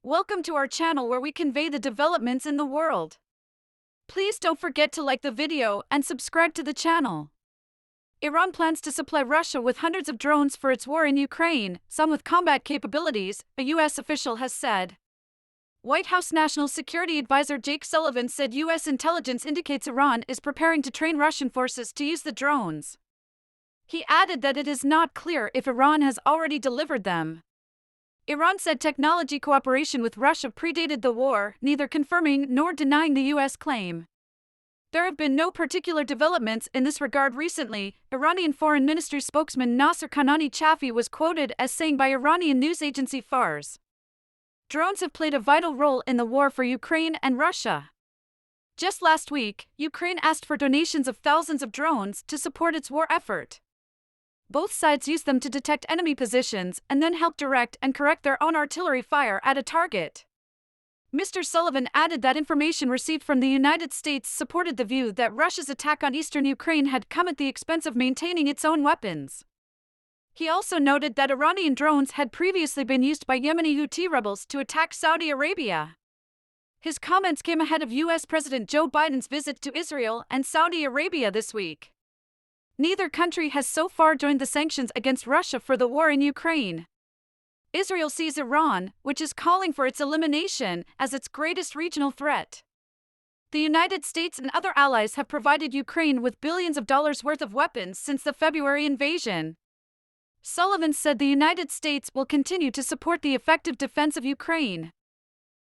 Welcome to our channel where we convey the developments in the world. Please don't forget to like the video and subscribe to the channel. Iran plans to supply Russia with hundreds of drones for its war in Ukraine, some with combat capabilities, a U.S. official has said. White House National Security Advisor Jake Sullivan said U.S. intelligence indicates Iran is preparing to train Russian forces to use the drones. He added that it is not clear if Iran has already delivered them. Iran said technology cooperation with Russia predated the war, neither confirming nor denying the U.S. claim. There have been no particular developments in this regard recently. Iranian Foreign Ministry spokesman Nasser Kanani Chafi was quoted as saying by Iranian news agency Fars, "Drones have played a vital role in the war for Ukraine and Russia. Just last week, Ukraine asked for donations of thousands of drones to support its war effort. Both sides used them to detect enemy positions and then help direct and correct their own artillery fire at a target." Mr. Sullivan added that information received from the United States supported the view that Russia's attack on eastern Ukraine had come at the expense of maintaining its own weapons. He also noted that Iranian drones had previously been used by Yemeni Houthi rebels to attack Saudi Arabia. His comments came ahead of U.S. President Joe Biden's visit to Israel and Saudi Arabia this week. Neither country has so far joined the sanctions against Russia for the war in Ukraine. Israel sees Iran, which is calling for its elimination, as its greatest regional threat. The United States and other allies have provided Ukraine with billions of dollars worth of weapons since the February invasion. Sullivan said the United States will continue to support the effective defense of Ukraine.